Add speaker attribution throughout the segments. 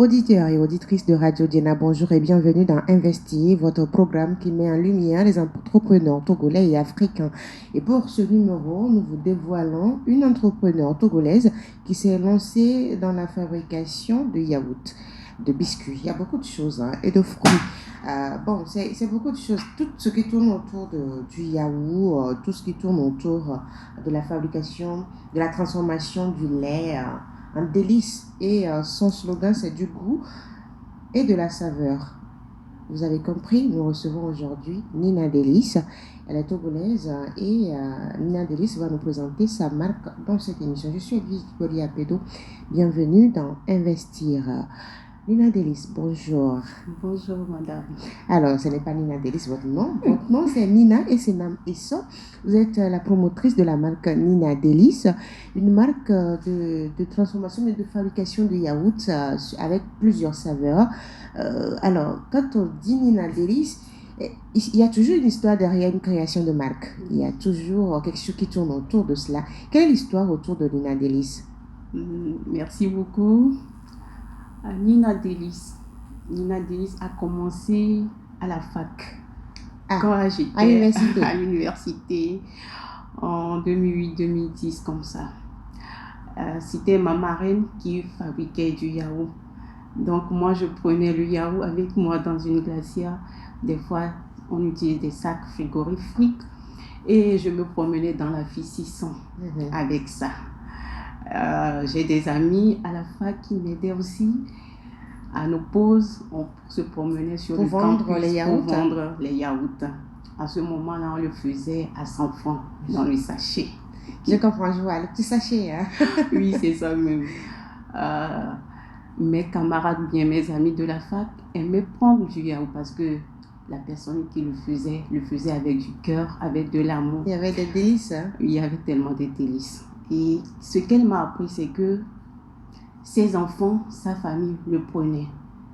Speaker 1: Auditeurs et auditrices de Radio Diena, bonjour et bienvenue dans Investir, votre programme qui met en lumière les entrepreneurs togolais et africains. Et pour ce numéro, nous vous dévoilons une entrepreneure togolaise qui s'est lancée dans la fabrication de yaourts, de biscuits. Il y a beaucoup de choses et de fruits. C'est beaucoup de choses. Tout ce qui tourne autour du yaourt, tout ce qui tourne autour de la fabrication, de la transformation du lait, un délice. Et son slogan, c'est du goût et de la saveur. Vous avez compris, nous recevons aujourd'hui Nina Délice. Elle est togolaise et Nina Délice va nous présenter sa marque dans cette émission. Je suis Victoria Pedo. Bienvenue dans Investir. Nina Délice, bonjour.
Speaker 2: Bonjour, madame.
Speaker 1: Alors, ce n'est pas Nina Délice, votre nom. Votre nom, c'est Nina et c'est Nam Esso. Vous êtes la promotrice de la marque Nina Délice, une marque de transformation et de fabrication de yaourts avec plusieurs saveurs. Alors, quand on dit Nina Délice, il y a toujours une histoire derrière une création de marque. Il y a toujours quelque chose qui tourne autour de cela. Quelle est l'histoire autour de Nina Délice?
Speaker 2: Merci beaucoup. Nina Délice. Nina Délice a commencé à la fac. Quand j'étais à l'université en 2008-2010, comme ça. C'était ma marraine qui fabriquait du yaourt. Donc moi, je prenais le yaourt avec moi dans une glacière. Des fois, on utilise des sacs frigorifiques. Et je me promenais dans la vie 600 avec ça. J'ai des amis à la fac qui m'aidaient aussi. À nos pauses, on se promenait sur le campus pour vendre les yaourts. À ce moment-là, on le faisait à 100 francs dans le sachet.
Speaker 1: Je comprends, je vois, le petit sachet.
Speaker 2: Oui, c'est ça même. Mes camarades, bien mes amis de la fac, aimaient prendre du yaourt parce que la personne qui le faisait avec du cœur, avec de l'amour.
Speaker 1: Il y avait des délices.
Speaker 2: Il y avait tellement de délices. Et ce qu'elle m'a appris, c'est que ses enfants, sa famille le prenaient.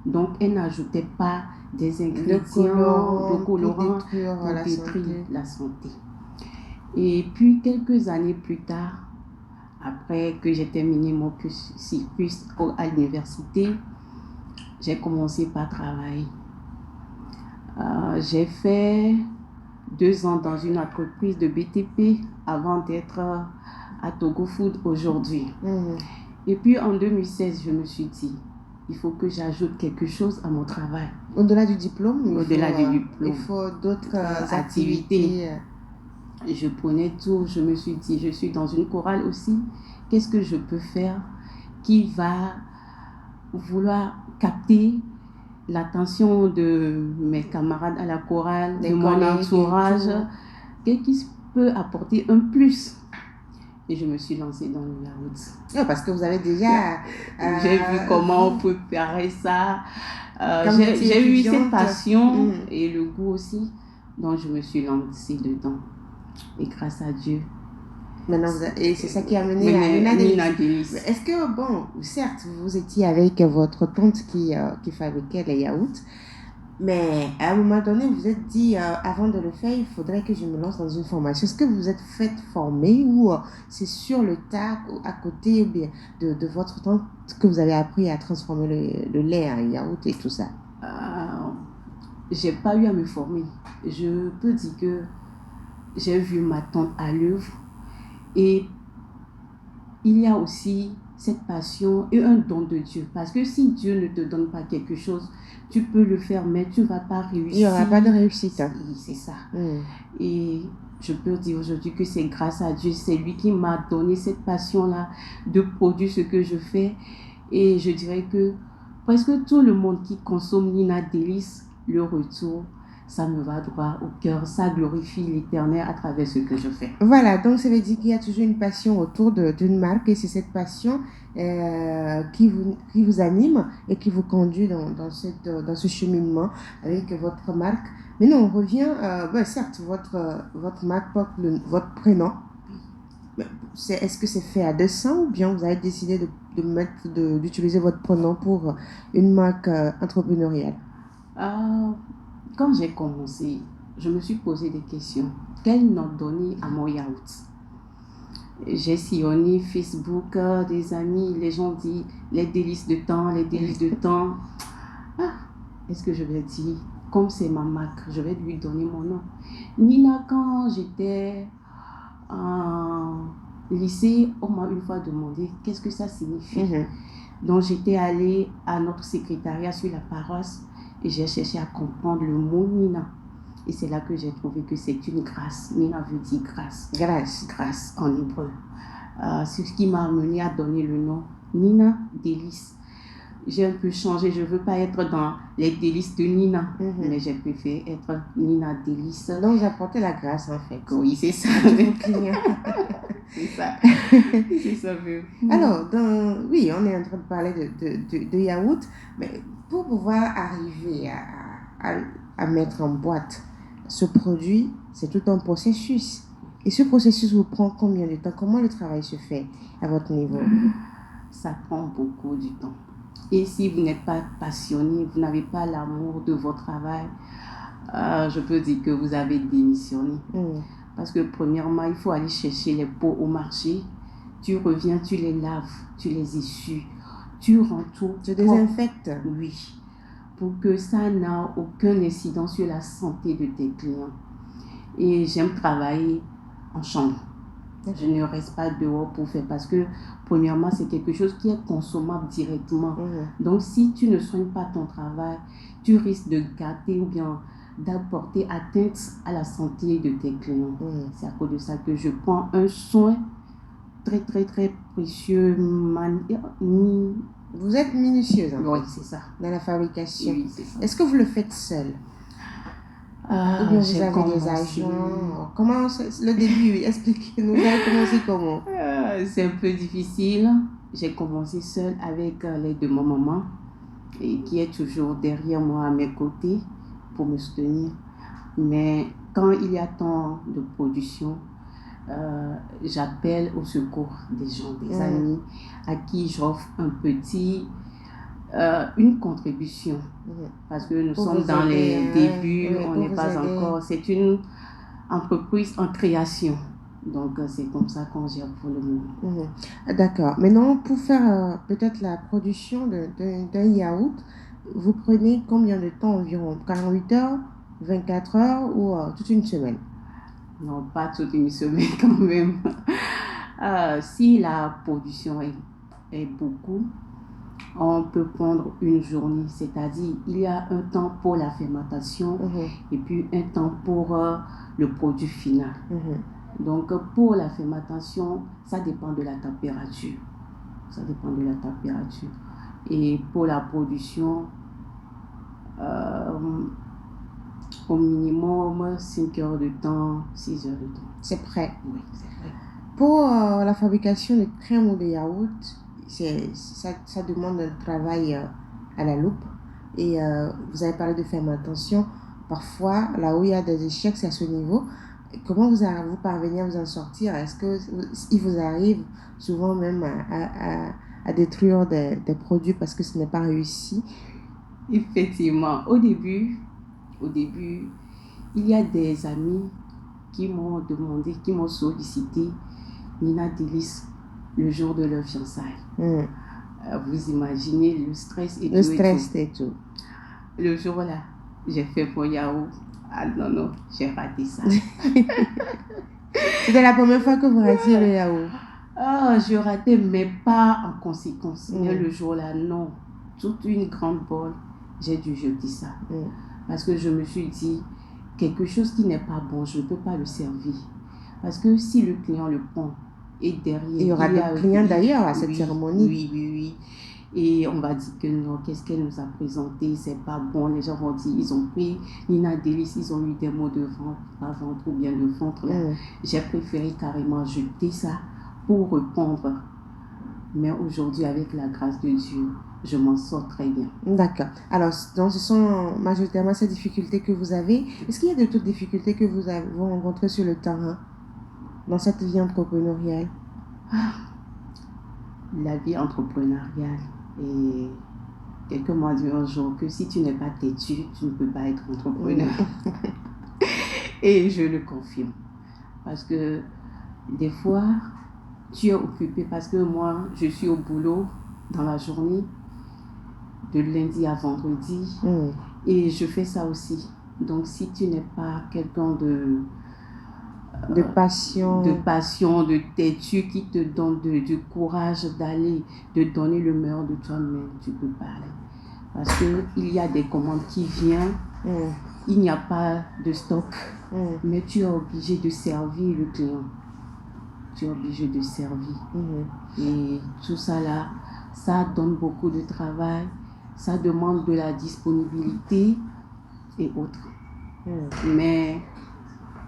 Speaker 2: Donc, elle n'ajoutait pas des ingrédients, de colorants pour détruire la santé. Et puis, quelques années plus tard, après que j'ai terminé mon cursus à l'université, j'ai commencé par travailler. J'ai fait 2 ans dans une entreprise de BTP avant d'être à Togo Food aujourd'hui. Et puis en 2016, je me suis dit, il faut que j'ajoute quelque chose à mon travail.
Speaker 1: Au-delà du diplôme,
Speaker 2: il
Speaker 1: faut d'autres activités.
Speaker 2: Je prenais tout, je me suis dit, je suis dans une chorale aussi. Qu'est-ce que je peux faire qui va vouloir capter l'attention de mes camarades à la chorale, de mon entourage, qu'est-ce qui peut apporter un plus? Et je me suis lancée dans le yaourt.
Speaker 1: Parce que vous avez déjà...
Speaker 2: J'ai vu comment préparer ça. J'ai eu cette passion et le goût aussi. Donc, je me suis lancée dedans. Et grâce à Dieu.
Speaker 1: Maintenant, et c'est ça qui a mené à Nina Délice. Est-ce que, certes, vous étiez avec votre tante qui fabriquait les yaourts, mais à un moment donné, vous vous êtes dit, avant de le faire, il faudrait que je me lance dans une formation. Est-ce que vous vous êtes fait former ou c'est sur le tas, à côté de votre tante, que vous avez appris à transformer le lait en yaourt et tout ça?
Speaker 2: J'ai pas eu à me former. Je peux dire que j'ai vu ma tante à l'œuvre et il y a aussi cette passion et un don de Dieu. Parce que si Dieu ne te donne pas quelque chose, tu peux le faire, mais tu ne vas pas réussir.
Speaker 1: Il n'y aura pas de réussite.
Speaker 2: Oui, c'est ça. Et je peux dire aujourd'hui que c'est grâce à Dieu. C'est lui qui m'a donné cette passion-là de produire ce que je fais. Et je dirais que presque tout le monde qui consomme Nina Délice, le retour, ça me va droit au cœur, ça glorifie l'Éternel à travers ce que je fais.
Speaker 1: Voilà, donc ça veut dire qu'il y a toujours une passion autour d'une marque et c'est cette passion qui vous anime et qui vous conduit dans ce cheminement avec votre marque. Mais non, on revient, certes, votre marque porte votre prénom. Est-ce que c'est fait à dessein ou bien vous avez décidé d'utiliser votre prénom pour une marque entrepreneuriale?
Speaker 2: Quand j'ai commencé, je me suis posé des questions. Quel nom donner à mon yaourt? J'ai sillonné Facebook, des amis, les gens disent les délices de temps, les délices de temps. Ah, est-ce que je vais dire, comme c'est ma marque, je vais lui donner mon nom. Nina, quand j'étais en lycée, on m'a une fois demandé qu'est-ce que ça signifie. Donc j'étais allée à notre secrétariat sur la paroisse et j'ai cherché à comprendre le mot Nina. Et c'est là que j'ai trouvé que c'est une grâce. Nina veut dire grâce. Grâce en hébreu. C'est ce qui m'a amené à donner le nom Nina Délice. J'ai un peu changé, je ne veux pas être dans les délices de Nina, mais j'ai préféré être Nina Délice.
Speaker 1: Donc, j'apportais la grâce en fait.
Speaker 2: Oui, c'est ça. C'est ça. C'est ça.
Speaker 1: Alors, oui, on est en train de parler de yaourt, mais pour pouvoir arriver à mettre en boîte ce produit, c'est tout un processus. Et ce processus vous prend combien de temps? Comment le travail se fait à votre niveau?
Speaker 2: Ça prend beaucoup de temps. Et si vous n'êtes pas passionné, vous n'avez pas l'amour de votre travail, je peux dire que vous avez démissionné. Parce que premièrement, il faut aller chercher les pots au marché. Tu reviens, tu les laves, tu les essuies, tu rends tout.
Speaker 1: Tu désinfectes?
Speaker 2: Oui. Pour que ça n'a aucun incident sur la santé de tes clients. Et j'aime travailler en chambre. Je ne reste pas dehors pour faire parce que premièrement, c'est quelque chose qui est consommable directement. Donc, si tu ne soignes pas ton travail, tu risques de gâter ou bien d'apporter atteinte à la santé de tes clients. C'est à cause de ça que je prends un soin très, très, très précieux.
Speaker 1: Vous êtes minutieuse, hein?
Speaker 2: Oui, c'est ça.
Speaker 1: Dans la fabrication.
Speaker 2: Oui, c'est ça.
Speaker 1: Est-ce que vous le faites seul? Ou bien vous avez des agents? Comment le début? Expliquez-nous, vous avez commencé comment?
Speaker 2: C'est un peu difficile. J'ai commencé seule avec l'aide de ma maman et qui est toujours derrière moi à mes côtés pour me soutenir. Mais quand il y a tant de production, j'appelle au secours des gens, des amis à qui j'offre une contribution parce que nous sommes dans les débuts, on n'est pas encore, c'est une entreprise en création, donc c'est comme ça qu'on gère pour le moment.
Speaker 1: D'accord. Maintenant, pour faire peut-être la production d'un yaourt, vous prenez combien de temps environ? 48 heures, 24 heures ou toute une semaine?
Speaker 2: Non, pas toute une semaine quand même. Si la production est beaucoup, on peut prendre une journée, c'est-à-dire il y a un temps pour la fermentation et puis un temps pour le produit final. Donc pour la fermentation, ça dépend de la température. Ça dépend de la température. Et pour la production, au minimum 5 heures de temps, 6 heures de temps.
Speaker 1: C'est prêt?
Speaker 2: Oui, c'est prêt.
Speaker 1: Pour la fabrication de crème ou de yaourt, ça demande un travail à la loupe. Et vous avez parlé de fermentation. Parfois, là où il y a des échecs, c'est à ce niveau. Comment vous parvenez à vous en sortir? Est-ce qu'il vous arrive souvent même à détruire des produits parce que ce n'est pas réussi?
Speaker 2: Effectivement, au début, il y a des amis qui m'ont demandé, qui m'ont sollicité Nina Délice le jour de leur fiançailles. Vous imaginez le stress et
Speaker 1: tout.
Speaker 2: Le jour-là, j'ai fait mon yaourt. Ah non, j'ai raté ça.
Speaker 1: C'était la première fois que vous ratiez le yaourt?
Speaker 2: Je ratais, mais pas en conséquence. Mais le jour-là, non. Toute une grande bolle, j'ai dû jeter ça. Parce que je me suis dit, quelque chose qui n'est pas bon, je ne peux pas le servir. Parce que si le client le prend, et derrière...
Speaker 1: Il y aura d'autres clients d'ailleurs à cette cérémonie.
Speaker 2: Oui. Et on va dire que non, qu'est-ce qu'elle nous a présenté, c'est pas bon. Les gens vont dire, ils ont pris Nina Délice, ils ont eu des maux de ventre ou bien de ventre. J'ai préféré carrément jeter ça pour répondre. Mais aujourd'hui, avec la grâce de Dieu, je m'en sors très bien.
Speaker 1: D'accord. Alors, donc, ce sont majoritairement ces difficultés que vous avez. Est-ce qu'il y a d'autres difficultés que vous rencontrez sur le terrain, dans cette vie entrepreneuriale?
Speaker 2: La vie entrepreneuriale. Et quelqu'un m'a dit un jour que si tu n'es pas têtu, tu ne peux pas être entrepreneur. Et je le confirme. Parce que des fois, tu es occupé parce que moi, je suis au boulot dans la journée, de lundi à vendredi, et je fais ça aussi. Donc, si tu n'es pas quelqu'un de
Speaker 1: passion,
Speaker 2: de têtu qui te donne du courage d'aller, de donner le meilleur de toi-même, tu peux pas aller. Parce qu'il y a des commandes qui viennent, il n'y a pas de stock, mais tu es obligé de servir le client. Tu es obligé de servir. Et tout ça là, ça donne beaucoup de travail, ça demande de la disponibilité et autres. Mais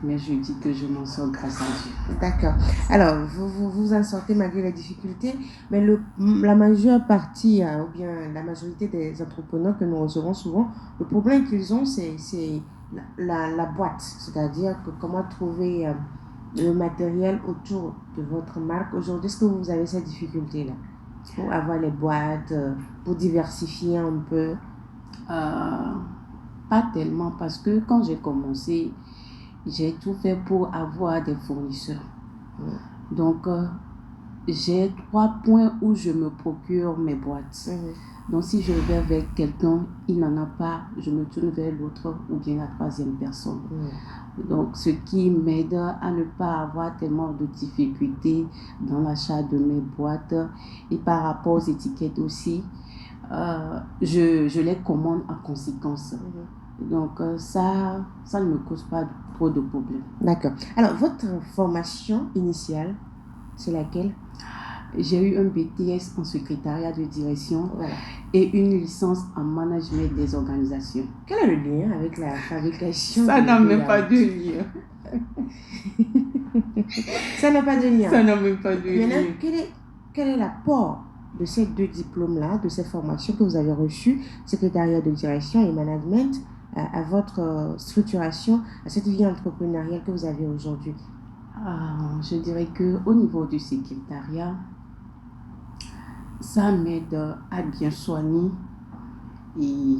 Speaker 2: je dis que je m'en sors grâce à Dieu.
Speaker 1: D'accord. Alors, vous en sortez malgré les difficultés, mais la majeure partie, ou bien la majorité des entrepreneurs que nous recevons souvent, le problème qu'ils ont, c'est la boîte. C'est-à-dire que comment trouver le matériel autour de votre marque. Aujourd'hui, est-ce que vous avez cette difficulté-là pour avoir les boîtes, pour diversifier un peu?
Speaker 2: Pas tellement, parce que quand j'ai commencé, j'ai tout fait pour avoir des fournisseurs. Donc, j'ai 3 points où je me procure mes boîtes. Donc, si je vais avec quelqu'un, il n'en a pas, je me tourne vers l'autre ou bien la 3e personne. Donc, ce qui m'aide à ne pas avoir tellement de difficultés dans l'achat de mes boîtes. Et par rapport aux étiquettes aussi, je les commande en conséquence. Donc, ça ne me cause pas trop de problèmes.
Speaker 1: D'accord. Alors, votre formation initiale, c'est laquelle?
Speaker 2: J'ai eu un BTS en secrétariat de direction et une licence en management des organisations.
Speaker 1: Quel est le lien avec la fabrication?
Speaker 2: Ça n'a même pas de lien.
Speaker 1: Ça n'a pas de lien.
Speaker 2: Ça n'a même pas de lien.
Speaker 1: Maintenant, quel est l'apport de ces 2 diplômes-là, de ces formations que vous avez reçues, secrétariat de direction et management, à votre structuration, à cette vie entrepreneuriale que vous avez aujourd'hui?
Speaker 2: Je dirais qu'au niveau du secrétariat, ça m'aide à bien soigner et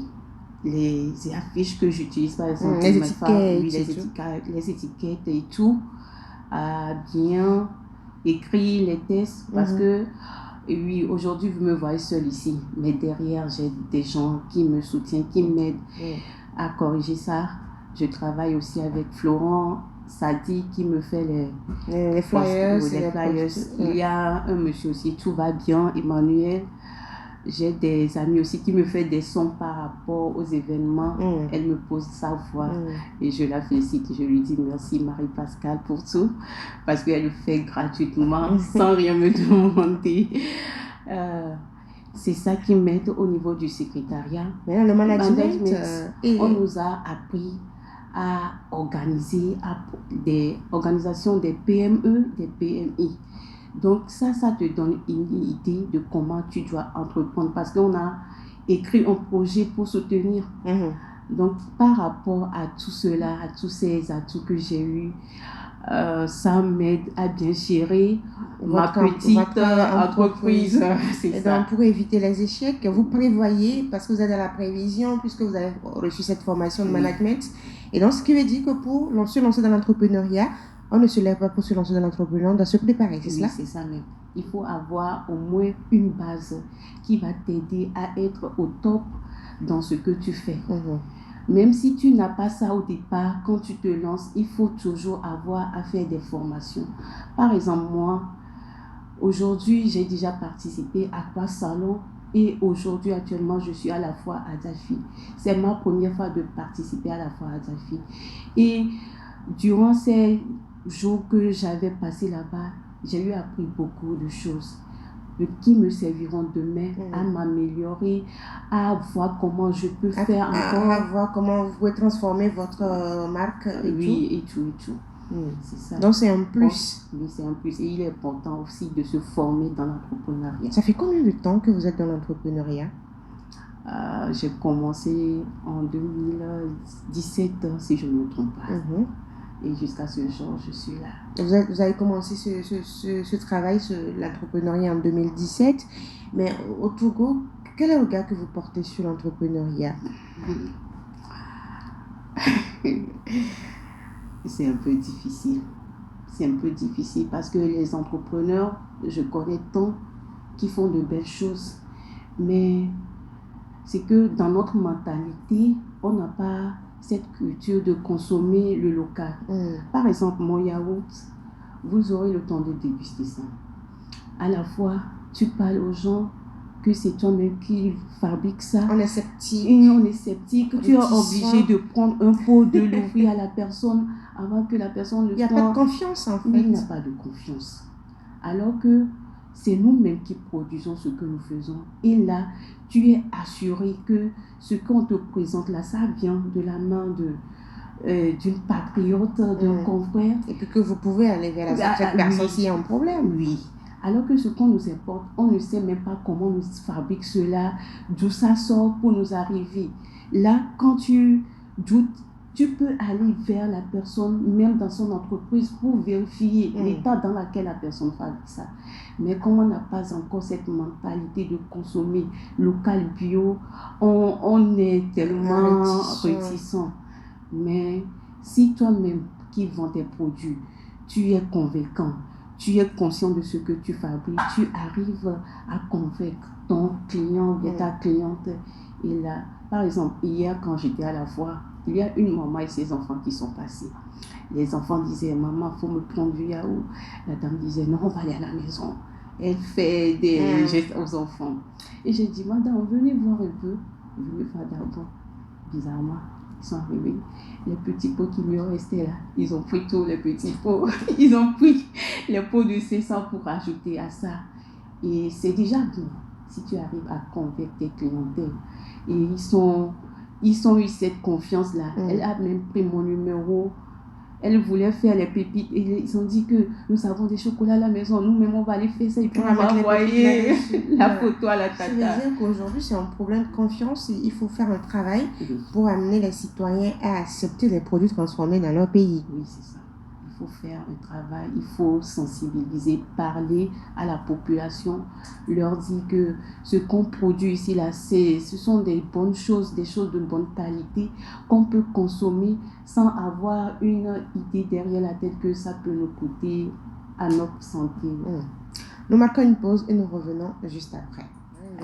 Speaker 2: les affiches que j'utilise, par exemple,
Speaker 1: les
Speaker 2: étiquettes et tout, à bien écrire les tests parce que oui, aujourd'hui vous me voyez seule ici, mais derrière j'ai des gens qui me soutiennent, qui m'aident à corriger ça. Je travaille aussi avec Florent Sadi qui me fait
Speaker 1: les flyers.
Speaker 2: Il y a un monsieur aussi, tout va bien, Emmanuel. J'ai des amis aussi qui me font des sons par rapport aux événements. Elle me pose sa voix et je la félicite. Je lui dis merci Marie-Pascale pour tout parce qu'elle le fait gratuitement sans rien me demander. C'est ça qui m'aide au niveau du secrétariat.
Speaker 1: Mais le management,
Speaker 2: on nous a appris à organiser des organisations des PME, des PMI. Donc ça te donne une idée de comment tu dois entreprendre parce qu'on a écrit un projet pour soutenir. Donc par rapport à tout cela, à tous ces atouts que j'ai eus, ça m'aide à bien gérer ma petite entreprise.
Speaker 1: Et donc, pour éviter les échecs, vous prévoyez, parce que vous êtes dans la prévision, puisque vous avez reçu cette formation de management. Et donc, ce qui veut dire que pour se lancer dans l'entrepreneuriat, on ne se lève pas pour se lancer dans l'entrepreneuriat, on doit se préparer, c'est cela?
Speaker 2: C'est ça même. Il faut avoir au moins une base qui va t'aider à être au top dans ce que tu fais. Même si tu n'as pas ça au départ, quand tu te lances, il faut toujours avoir à faire des formations. Par exemple, moi, aujourd'hui, j'ai déjà participé à 3 salons et aujourd'hui, actuellement, je suis à la fois à Dafi. C'est ma première fois de participer à la fois à Dafi. Et durant ces jours que j'avais passé là-bas, j'ai eu appris beaucoup de choses qui me serviront demain à m'améliorer, à voir comment je peux faire encore.
Speaker 1: À voir comment vous pouvez transformer votre marque
Speaker 2: et tout. C'est ça.
Speaker 1: Donc c'est un plus.
Speaker 2: Oui, c'est un plus. Et il est important aussi de se former dans l'entrepreneuriat.
Speaker 1: Ça fait combien de temps que vous êtes dans l'entrepreneuriat?
Speaker 2: J'ai commencé en 2017, si je ne me trompe pas. Et jusqu'à ce jour, je suis là.
Speaker 1: Vous avez commencé ce travail, l'entrepreneuriat en 2017. Mais au Togo, quel est le regard que vous portez sur l'entrepreneuriat?
Speaker 2: C'est un peu difficile. c'est un peu difficile parce que les entrepreneurs, je connais tant qui font de belles choses, mais c'est que dans notre mentalité, on n'a pas cette culture de consommer le local. Par exemple, mon yaourt, vous aurez le temps de déguster ça. À la fois, tu parles aux gens que c'est toi-même qui fabrique ça.
Speaker 1: On est sceptique.
Speaker 2: On est sceptique. Tu es obligé de prendre un pot, de l'ouvrir à la personne avant que la personne le
Speaker 1: Il n'y a pas de confiance en fait.
Speaker 2: Il n'y a pas de confiance. Alors que c'est nous-mêmes qui produisons ce que nous faisons. Et là, tu es assuré que ce qu'on te présente là, ça vient de la main d'une patriote, d'un confrère.
Speaker 1: Et puis que vous pouvez aller vers cette personne s'il y a un problème.
Speaker 2: Oui. Alors que ce qu'on nous importe, on ne sait même pas comment nous fabrique cela, d'où ça sort pour nous arriver. Là, quand tu doutes, tu peux aller vers la personne, même dans son entreprise, pour vérifier l'état dans lequel la personne fabrique ça. Mais comme on n'a pas encore cette mentalité de consommer local, bio, on est tellement réticent. Mais si toi-même qui vends tes produits, tu es convaincant, tu es conscient de ce que tu fabriques, tu arrives à convaincre ton client ou ta cliente. Et là, par exemple, hier quand j'étais à la foire, il y a une maman et ses enfants qui sont passés. Les enfants disaient, maman, il faut me prendre du yaourt. La dame disait, non, on va aller à la maison. Elle fait des gestes aux enfants. Et j'ai dit, madame, venez voir un peu. Venez faire d'abord. Bizarrement, ils sont arrivés. Les petits pots qui lui restaient là, ils ont pris tous les petits pots. Ils ont pris les pots de 500 pour ajouter à ça. Et c'est déjà bien si tu arrives à convaincre tes clientèles. Et ils ont eu cette confiance-là. Elle a même pris mon numéro. Elle voulait faire les pépites. Et ils ont dit que nous avons des chocolats à la maison. Nous-mêmes, on va aller faire ça. Et puis, on va envoyer la photo à la tata.
Speaker 1: Ça veut dire qu'aujourd'hui, c'est un problème de confiance. Il faut faire un travail pour amener les citoyens à accepter les produits transformés dans leur pays.
Speaker 2: Oui, c'est ça. Il faut faire un travail, il faut sensibiliser, parler à la population, leur dire que ce qu'on produit ici, là, ce sont des bonnes choses, des choses de bonne qualité qu'on peut consommer sans avoir une idée derrière la tête que ça peut nous coûter à notre santé.
Speaker 1: Nous marquons une pause et nous revenons juste après.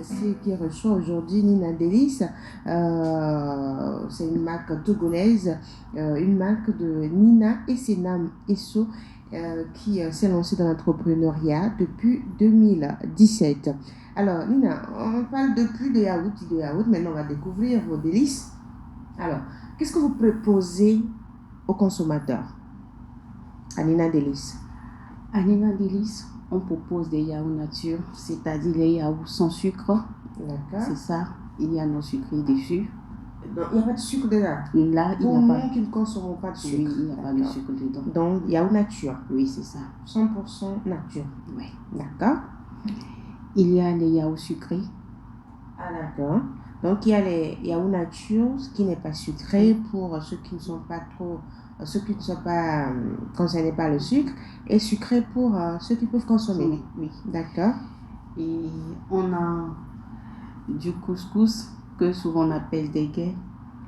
Speaker 1: C'est qui reçoit aujourd'hui Nina Delis. C'est une marque togolaise, une marque de Nina Essenam Esso qui s'est lancée dans l'entrepreneuriat depuis 2017. Alors Nina, on parle depuis de yaourt, maintenant on va découvrir vos délices. Alors, qu'est-ce que vous proposez aux consommateurs à Nina Delis?
Speaker 2: À Nina Delis, on propose des yaourts nature, c'est-à-dire les yaourts sans sucre.
Speaker 1: D'accord.
Speaker 2: C'est ça. Il y a nos sucrés dessus.
Speaker 1: Donc, il n'y a pas de sucre dedans.
Speaker 2: Là, il n'y a pas.
Speaker 1: Pour nous qui ne consommons pas de sucre.
Speaker 2: Oui, il n'y a pas de sucre dedans.
Speaker 1: Donc, yaourt nature.
Speaker 2: Oui, c'est ça.
Speaker 1: 100% nature.
Speaker 2: Oui.
Speaker 1: D'accord.
Speaker 2: Il y a les yaourts sucrés.
Speaker 1: Ah, d'accord. Donc, il y a les yaourts nature, ce qui n'est pas sucré pour ceux qui ne sont pas concernés par le sucre, et sucré pour ceux qui peuvent consommer.
Speaker 2: Oui.
Speaker 1: D'accord.
Speaker 2: Et on a du couscous, que souvent on appelle des guets,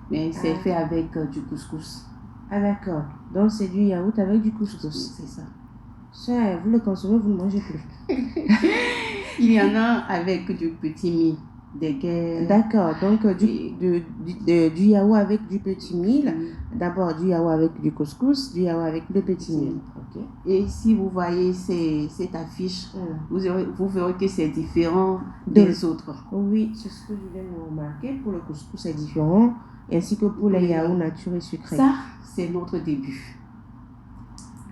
Speaker 2: mais c'est fait avec du couscous.
Speaker 1: Ah, d'accord. Donc, c'est du yaourt avec du couscous.
Speaker 2: C'est ça.
Speaker 1: Ça, vous le consommez, vous ne mangez plus.
Speaker 2: Il y en a avec du petit mil. Des guets.
Speaker 1: D'accord, donc du yaourt avec du petit mil. D'abord du yaourt avec du couscous, du yaourt avec le petit mil.
Speaker 2: Okay. Et si vous voyez cette affiche, vous verrez que c'est différent des autres.
Speaker 1: Oui, c'est ce que je viens de remarquer. Pour le couscous, c'est différent, ainsi que pour les yaourts nature et sucrés.
Speaker 2: Ça, c'est notre début.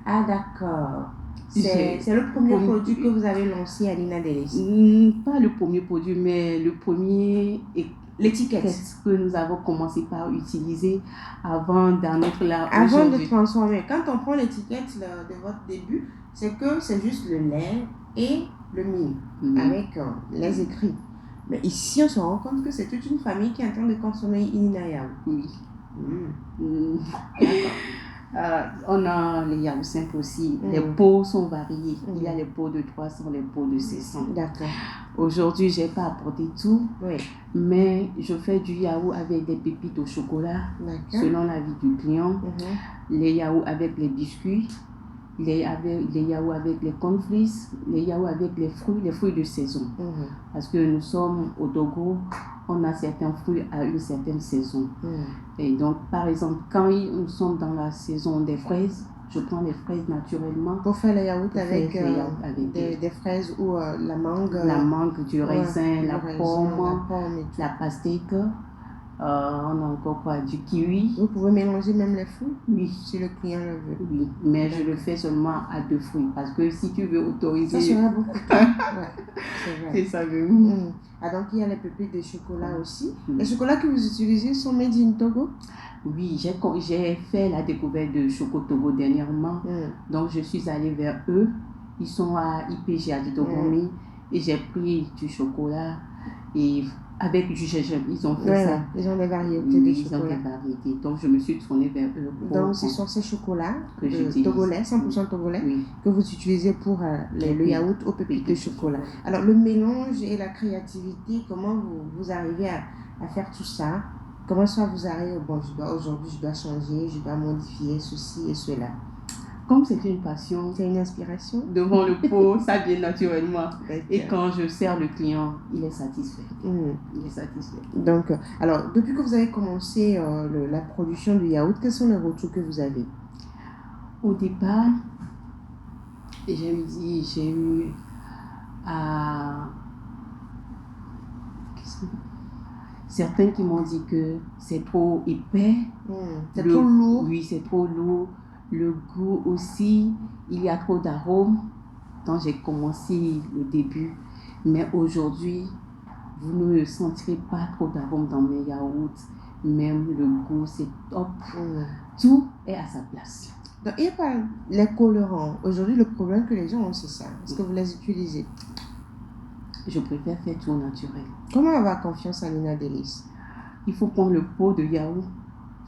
Speaker 1: Ah, d'accord. C'est le premier produit que vous avez lancé à Nina Delis.
Speaker 2: Pas le premier produit, mais le premier l'étiquette que nous avons commencé par utiliser avant d'en être là.
Speaker 1: Avant de transformer. Quand on prend l'étiquette de votre début, c'est que c'est juste le lait et le mil avec les écrits. Mais ici, on se rend compte que c'est toute une famille qui est en train de consommer Nina Yaourt.
Speaker 2: Oui.
Speaker 1: D'accord.
Speaker 2: On a les yaourts simples aussi. Les pots sont variés. Il y a les pots de 300, les pots de 600.
Speaker 1: D'accord.
Speaker 2: Aujourd'hui, je n'ai pas apporté tout,
Speaker 1: oui.
Speaker 2: Mais je fais du yaourt avec des pépites au chocolat, selon l'avis du client. Les yaourts avec les biscuits. les yaourts avec les cornflakes, les yaourts avec les fruits de saison. Parce que nous sommes au Togo, on a certains fruits à une certaine saison. Et donc, par exemple, quand nous sommes dans la saison des fraises, je prends les fraises naturellement.
Speaker 1: Pour faire les yaourts avec des fraises ou la mangue.
Speaker 2: La mangue, du raisin, la pomme, la pastèque. On a encore quoi? Du kiwi.
Speaker 1: Vous pouvez mélanger même les fruits?
Speaker 2: Oui.
Speaker 1: Si le client le veut.
Speaker 2: Oui, mais je le fais seulement à 2 fruits. Parce que si tu veux autoriser...
Speaker 1: Ça sera beaucoup. Ouais, c'est vrai.
Speaker 2: C'est ça,
Speaker 1: Ah, donc il y a les pépites de chocolat aussi. Les chocolats que vous utilisez sont made in Togo?
Speaker 2: Oui, j'ai fait la découverte de Choco Togo dernièrement. Donc je suis allée vers eux. Ils sont à IPG à Didogomé. Et j'ai pris du chocolat et avec du gingembre. Ils ont fait ça.
Speaker 1: Ils ont des variétés de chocolat.
Speaker 2: Ils ont des variétés. Donc je me suis tournée vers eux.
Speaker 1: Donc ce sont ces chocolats togolais, 100% togolais, que vous utilisez pour le yaourt aux pépites de chocolat. Alors le mélange et la créativité, comment vous arrivez à faire tout ça? Comment ça vous arrive? Bon, aujourd'hui je dois changer, je dois modifier ceci et cela.
Speaker 2: Comme c'est une passion,
Speaker 1: c'est une inspiration.
Speaker 2: Devant le pot, ça vient naturellement. Et quand je sers le client, il est satisfait. Il est satisfait.
Speaker 1: Donc, alors, depuis que vous avez commencé la production du yaourt, quels sont les retours que vous avez?
Speaker 2: Au départ, j'ai eu certains qui m'ont dit que c'est trop épais.
Speaker 1: C'est trop lourd.
Speaker 2: Oui, c'est trop lourd. Le goût aussi, il y a trop d'arômes. Quand j'ai commencé le début, mais aujourd'hui, vous ne sentirez pas trop d'arômes dans mes yaourts. Même le goût, c'est top. Tout est à sa place.
Speaker 1: Donc, il n'y a pas les colorants. Aujourd'hui, le problème que les gens ont, c'est ça. Est-ce que vous les utilisez?
Speaker 2: Je préfère faire tout naturel.
Speaker 1: Comment avoir confiance en Nina Délice?
Speaker 2: Il faut prendre le pot de yaourt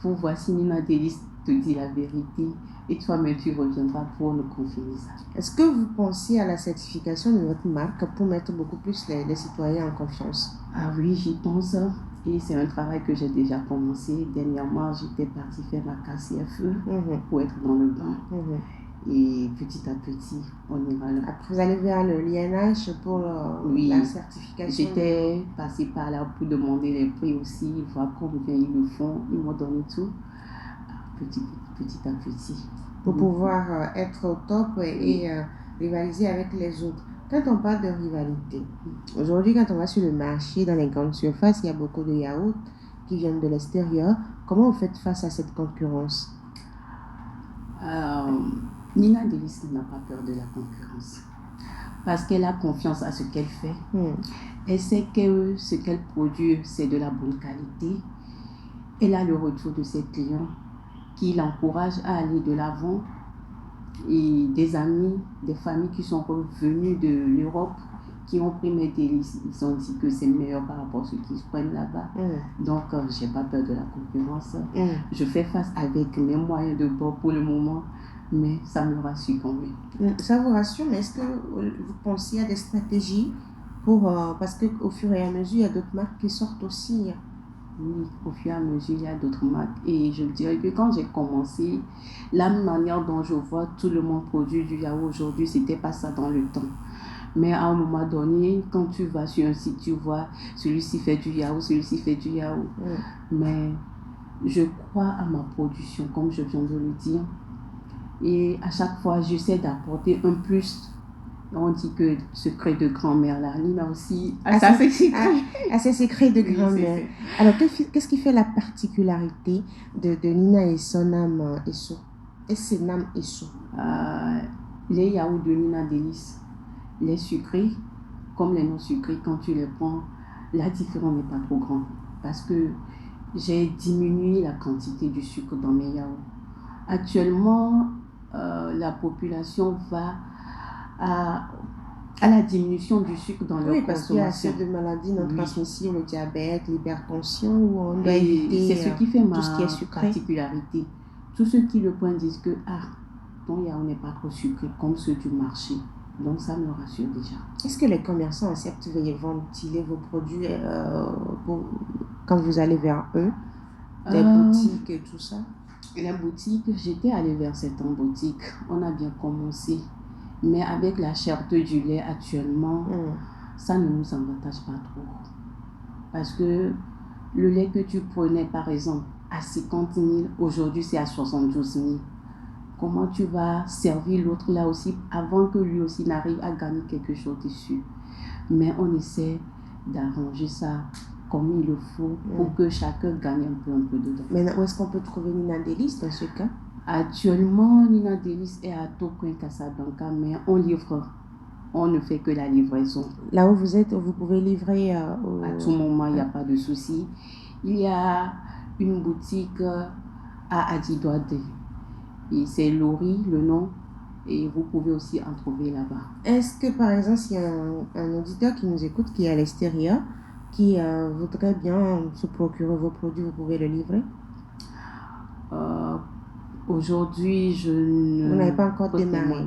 Speaker 2: pour voir si Nina Délice te dit la vérité et toi-même tu reviendras pour nous confirmer ça.
Speaker 1: Est-ce que vous pensez à la certification de votre marque pour mettre beaucoup plus les citoyens en confiance?
Speaker 2: Ah oui, j'y pense et c'est un travail que j'ai déjà commencé. Dernièrement, j'étais partie faire ma KCFE pour être dans le bain. Et petit à petit, on ira là.
Speaker 1: Après, vous allez vers le l'INH pour la certification?
Speaker 2: J'étais passée par là pour demander les prix aussi, voir combien ils le font. Ils m'ont donné tout, petit à petit.
Speaker 1: Pour pouvoir être au top et rivaliser avec les autres. Quand on parle de rivalité, aujourd'hui, quand on va sur le marché, dans les grandes surfaces, il y a beaucoup de yaourts qui viennent de l'extérieur. Comment vous faites face à cette concurrence?
Speaker 2: Nina Délice n'a pas peur de la concurrence parce qu'elle a confiance à ce qu'elle fait. Elle sait que ce qu'elle produit, c'est de la bonne qualité. Elle a le retour de ses clients qui l'encouragent à aller de l'avant et des amis, des familles qui sont revenus de l'Europe qui ont pris mes délices. Ils ont dit que c'est meilleur par rapport à ce qu'ils prennent là-bas. Donc, je n'ai pas peur de la concurrence. Je fais face avec mes moyens de bord pour le moment. Mais ça me rassure quand même.
Speaker 1: Ça vous rassure, mais est-ce que vous pensez à des stratégies pour... parce qu'au fur et à mesure, il y a d'autres marques qui sortent aussi.
Speaker 2: Oui, au fur et à mesure, il y a d'autres marques. Et je dirais que quand j'ai commencé, la manière dont je vois tout le monde produire du yaourt aujourd'hui, c'était pas ça dans le temps. Mais à un moment donné, quand tu vas sur un site, tu vois celui-ci fait du yaourt, celui-ci fait du yaourt. Mais je crois à ma production, comme je viens de le dire. Et à chaque fois, j'essaie d'apporter un plus. On dit que secret de grand-mère, là, Nina aussi a ses
Speaker 1: secrets de grand-mère. Alors, qu'est-ce qui fait la particularité de Nina et son âme et ses âmes et son?
Speaker 2: Les yaourts de Nina Délice, les sucrés, comme les non sucrés, quand tu les prends, la différence n'est pas trop grande. Parce que j'ai diminué la quantité du sucre dans mes yaourts. Actuellement, la population va à la diminution du sucre dans leur consommation. Oui,
Speaker 1: parce qu'il y a assez de maladies non transmissibles, le diabète, l'hypertension, où on doit éviter
Speaker 2: c'est ce qui fait
Speaker 1: tout ce qui est sucré.
Speaker 2: Particularité. Tous ceux qui le prennent disent que ton yaourt n'est pas trop sucré comme ceux du marché. Donc ça me rassure déjà.
Speaker 1: Est-ce que les commerçants acceptent de ventiler vos produits quand vous allez vers eux, des boutiques et tout ça?
Speaker 2: La boutique, j'étais allée vers cette boutique. On a bien commencé. Mais avec la cherté du lait actuellement, ça ne nous avantage pas trop. Parce que le lait que tu prenais, par exemple, à 50 000, aujourd'hui c'est à 72 000. Comment tu vas servir l'autre là aussi avant que lui aussi n'arrive à gagner quelque chose dessus? Mais on essaie d'arranger ça comme il le faut pour que chacun gagne un peu dedans.
Speaker 1: Maintenant, où est-ce qu'on peut trouver Nina Delis dans ce cas?
Speaker 2: Actuellement, Nina Delis est à Tokoin Casablanca, mais on livre. On ne fait que la livraison.
Speaker 1: Là où vous êtes, vous pouvez livrer
Speaker 2: à tout moment, il n'y a pas de souci. Il y a une boutique à Adidouade. Et c'est Lori, le nom. Et vous pouvez aussi en trouver là-bas.
Speaker 1: Est-ce que, par exemple, s'il y a un auditeur qui nous écoute, qui est à l'extérieur, qui voudrait bien se procurer vos produits, vous pouvez le livrer?
Speaker 2: Aujourd'hui, vous
Speaker 1: n'avez pas encore démarré.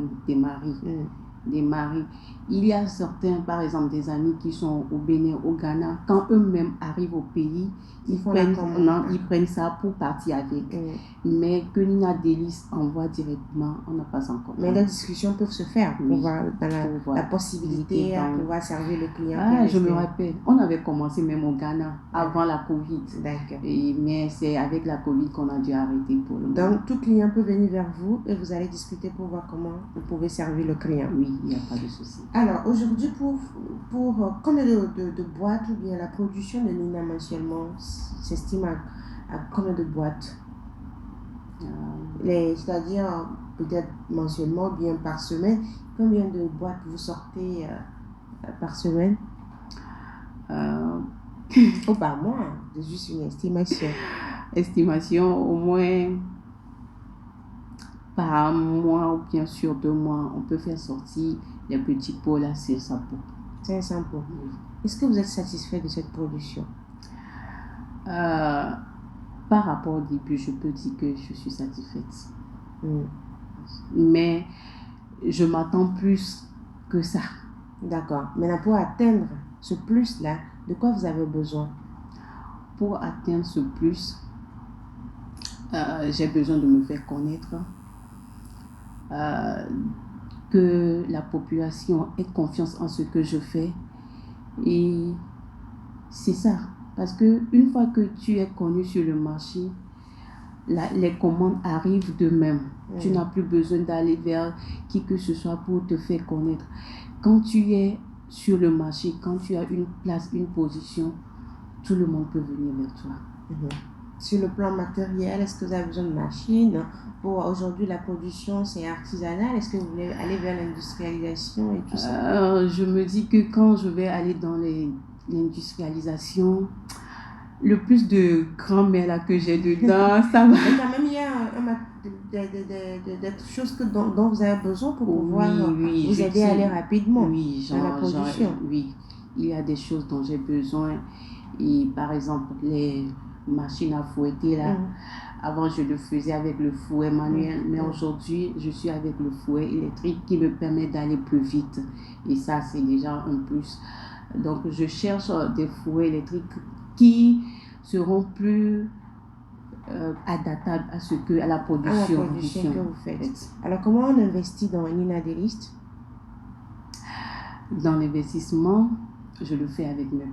Speaker 2: Démarrer. Il y a certains, par exemple, des amis qui sont au Bénin, au Ghana, quand eux-mêmes arrivent au pays, ils prennent ça pour partir avec. Mais que Nina Delis envoie directement, on n'a pas encore.
Speaker 1: Mais les discussions peuvent se faire pour voir dans la possibilité à pouvoir servir le client.
Speaker 2: Je me rappelle, on avait commencé même au Ghana avant la Covid.
Speaker 1: D'accord.
Speaker 2: Mais c'est avec la Covid qu'on a dû arrêter pour le moment.
Speaker 1: Donc, tout client peut venir vers vous et vous allez discuter pour voir comment vous pouvez servir le client.
Speaker 2: Oui, il n'y a pas de souci.
Speaker 1: Alors, aujourd'hui, pour combien de boîtes ou bien la production de Nina mensuellement s'estime à combien de boîtes? C'est-à-dire, peut-être mensuellement, bien par semaine, combien de boîtes vous sortez par semaine? Par mois, c'est juste une estimation.
Speaker 2: Estimation, au moins par mois ou bien sur 2 mois, on peut faire sortir les petits pots là, 500 pots.
Speaker 1: 500 pots. Oui. Est-ce que vous êtes satisfait de cette production?
Speaker 2: Par rapport au début, je peux dire que je suis satisfaite. Mais je m'attends plus que ça.
Speaker 1: D'accord. Maintenant, pour atteindre ce plus-là, de quoi vous avez besoin?
Speaker 2: Pour atteindre ce plus, j'ai besoin de me faire connaître, que la population ait confiance en ce que je fais. Et c'est ça. Parce qu'une fois que tu es connu sur le marché, les commandes arrivent d'eux-mêmes. Tu n'as plus besoin d'aller vers qui que ce soit pour te faire connaître. Quand tu es sur le marché, quand tu as une place, une position, tout le monde peut venir vers toi.
Speaker 1: Sur le plan matériel, est-ce que vous avez besoin de machines? Pour aujourd'hui, la production, c'est artisanal. Est-ce que vous voulez aller vers l'industrialisation et tout ça?
Speaker 2: Je me dis que quand je vais aller dans l'industrialisation, le plus de grand-mère là que j'ai dedans, ça va.
Speaker 1: Mais quand même, il y a des choses dont vous avez besoin pour pouvoir vous aider à aller rapidement dans la production.
Speaker 2: Oui, il y a des choses dont j'ai besoin. Et par exemple, les machines à fouetter là, avant je le faisais avec le fouet manuel, mais aujourd'hui je suis avec le fouet électrique qui me permet d'aller plus vite. Et ça, c'est déjà un plus. Donc, je cherche des fouets électriques qui seront plus adaptables à la production
Speaker 1: que vous faites. Alors, comment on investit dans Nina Delis?
Speaker 2: Dans l'investissement, je le fais avec mes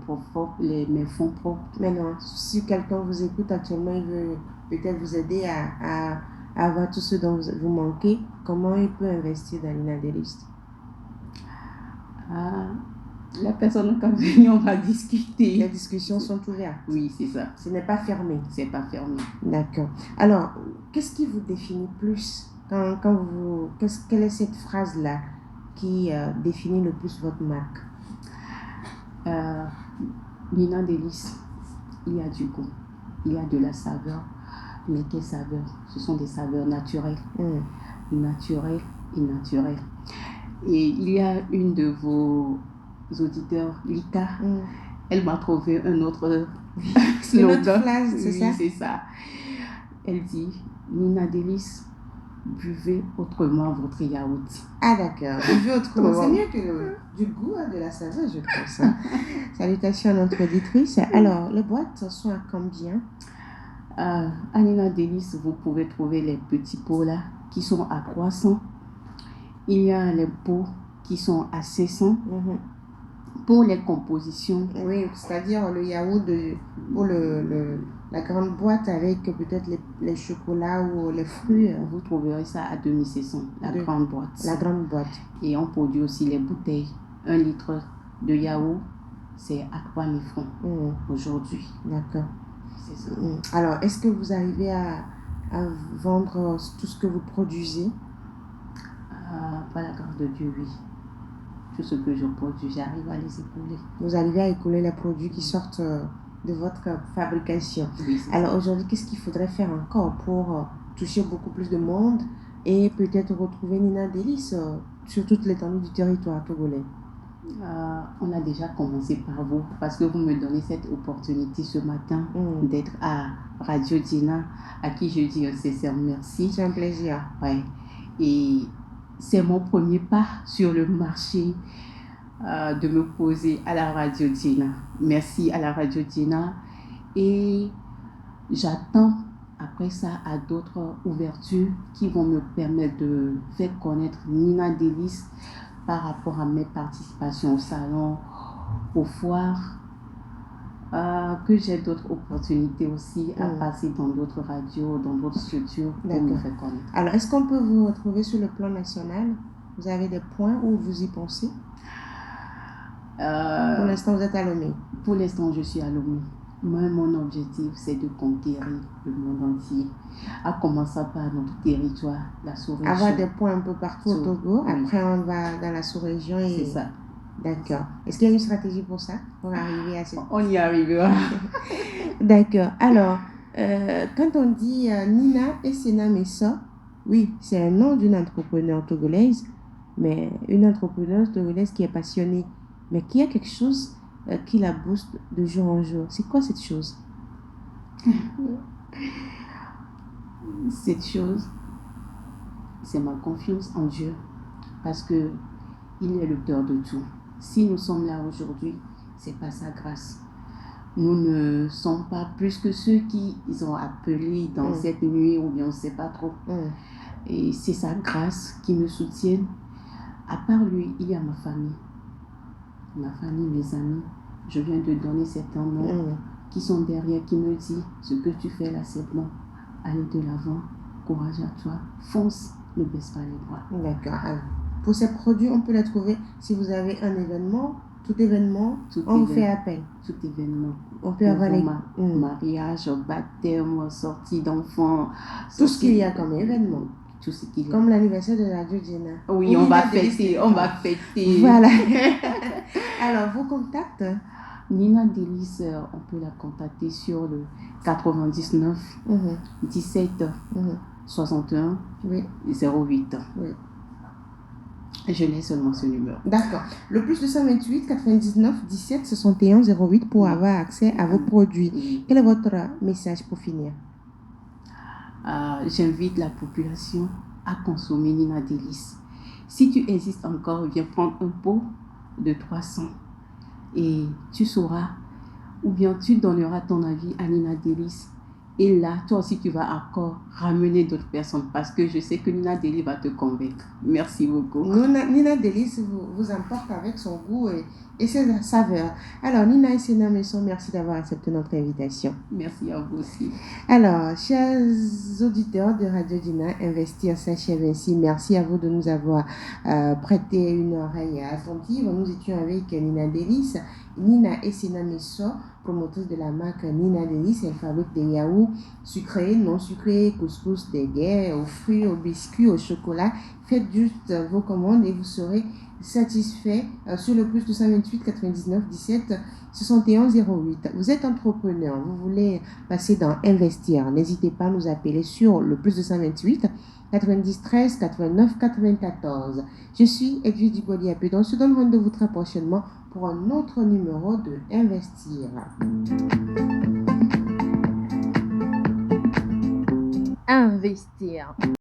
Speaker 2: fonds propres.
Speaker 1: Maintenant, si quelqu'un vous écoute actuellement, il veut peut-être vous aider à avoir tout ce dont vous manquez, comment il peut investir dans Nina Delis?
Speaker 2: La personne quand vient, on va discuter.
Speaker 1: Les discussions sont ouvertes.
Speaker 2: Oui, c'est ça.
Speaker 1: Ce n'est pas fermé.
Speaker 2: C'est pas fermé.
Speaker 1: D'accord. Alors, qu'est-ce qui vous définit plus quelle est cette phrase-là qui définit le plus votre marque?
Speaker 2: Nina Delis, il y a du goût, il y a de la saveur, mais quelle saveur? Ce sont des saveurs naturelles, naturelles et naturelles. Et il y a une de vos auditeurs, Lika, elle m'a trouvé un autre slogan.
Speaker 1: Une autre phrase, c'est ça?
Speaker 2: Oui, c'est ça. Elle dit, Nina Delis, buvez autrement votre yaourt.
Speaker 1: Ah d'accord, buvez autrement. C'est mieux que du goût, de la saveur, je pense. Salutations à notre auditrice. Alors, les boîtes sont à combien?
Speaker 2: À Nina Délice, vous pouvez trouver les petits pots là qui sont à 300. Il y a les pots qui sont à 500. Pour les compositions.
Speaker 1: Oui, c'est-à-dire le yaourt pour la grande boîte avec peut-être les chocolats ou les fruits.
Speaker 2: Vous trouverez ça à 2600, grande boîte.
Speaker 1: La grande boîte.
Speaker 2: Et on produit aussi les bouteilles. 1 litre de yaourt, c'est à 3000 francs aujourd'hui.
Speaker 1: D'accord.
Speaker 2: C'est ça.
Speaker 1: Alors, est-ce que vous arrivez à vendre tout ce que vous produisez?
Speaker 2: Par la grâce de Dieu, oui. Tout ce que je produis, j'arrive à les écouler.
Speaker 1: Vous arrivez à écouler les produits qui sortent de votre fabrication.
Speaker 2: Oui,
Speaker 1: alors aujourd'hui, qu'est-ce qu'il faudrait faire encore pour toucher beaucoup plus de monde et peut-être retrouver Nina Délice sur toute l'étendue du territoire togolais?
Speaker 2: On a déjà commencé par vous parce que vous me donnez cette opportunité ce matin d'être à Radio Dina, à qui je dis un sincère merci.
Speaker 1: C'est un plaisir.
Speaker 2: Ouais. Et c'est mon premier pas sur le marché de me poser à la Radio Dina. Merci à la Radio Dina. Et j'attends après ça à d'autres ouvertures qui vont me permettre de faire connaître Nina Délice par rapport à mes participations au salon, aux foires, que j'ai d'autres opportunités aussi à passer dans d'autres radios, dans d'autres structures pour me faire connaître.
Speaker 1: Alors, est-ce qu'on peut vous retrouver sur le plan national? Vous avez des points où vous y pensez? Pour l'instant, vous êtes à Lomé.
Speaker 2: Pour l'instant, je suis à Lomé. Moi, mon objectif, c'est de conquérir le monde entier, à commencer par notre territoire, la sous-région.
Speaker 1: Avoir des points un peu partout au Togo. Après, on va dans la sous-région.
Speaker 2: C'est ça.
Speaker 1: D'accord. Est-ce qu'il y a une stratégie pour ça, pour arriver à cette...
Speaker 2: On y arrivera.
Speaker 1: D'accord. Alors, quand on dit Nina Essena Messa, oui, c'est un nom d'une entrepreneur togolaise, mais une entrepreneuse togolaise qui est passionnée, mais qui a quelque chose qui la booste de jour en jour. C'est quoi cette chose?
Speaker 2: Cette chose, c'est ma confiance en Dieu, parce que il est l'auteur de tout. Si nous sommes là aujourd'hui, c'est pas sa grâce. Nous ne sommes pas plus que ceux qui ont appelé dans cette nuit, ou bien on ne sait pas trop. Et c'est sa grâce qui me soutient. À part lui, il y a ma famille. Ma famille, mes amis. Je viens de donner certains noms qui sont derrière, qui me disent ce que tu fais là, c'est bon. Allez de l'avant, courage à toi, fonce, ne baisse pas les bras.
Speaker 1: D'accord. Alors, pour ces produits, on peut les trouver si vous avez un événement, tout événement, on vous fait appel.
Speaker 2: Tout événement.
Speaker 1: On peut avoir les
Speaker 2: mariage, baptême, sortie d'enfants.
Speaker 1: Tout ce qu'il y a comme événement.
Speaker 2: Tout ce qu'il y a.
Speaker 1: Comme l'anniversaire de la Radio Dina.
Speaker 2: Oui, on va fêter, on va fêter.
Speaker 1: Voilà. Alors, vos contacts?
Speaker 2: Nina Délice, on peut la contacter sur le 99 17 61 08.
Speaker 1: Oui.
Speaker 2: Je n'ai seulement ce numéro.
Speaker 1: D'accord. Le plus 228 99 17 61 08 pour avoir accès à vos produits. Quel est votre message pour finir?
Speaker 2: J'invite la population à consommer Nina Délice. Si tu existes encore, viens prendre un pot de 300 et tu sauras, ou bien tu donneras ton avis à Nina Délice. Et là, toi aussi, tu vas encore ramener d'autres personnes parce que je sais que Nina Délice va te convaincre. Merci beaucoup.
Speaker 1: Nina Délice vous emporte avec son goût et ses saveurs. Alors, Nina Essena Messa, merci d'avoir accepté notre invitation.
Speaker 2: Merci à vous aussi.
Speaker 1: Alors, chers auditeurs de Radio Dina, Investir s'achève ainsi. Merci à vous de nous avoir prêté une oreille attentive. Nous étions avec Nina Délice. Nina Essena Messa, promotrice de la marque Nina Délice. Elle fabrique des yaourts sucrés, non sucrés, couscous, des guets, aux fruits, aux biscuits, au chocolat. Faites juste vos commandes et vous serez satisfait sur le plus 228 99 17 61 08. Vous êtes entrepreneur, vous voulez passer dans Investir, n'hésitez pas à nous appeler sur le plus 228 90 13 89 94. Je suis Edwige Dugoliapé, donc on se donne rendez-vous très prochainement pour un autre numéro de Investir.
Speaker 3: Investir.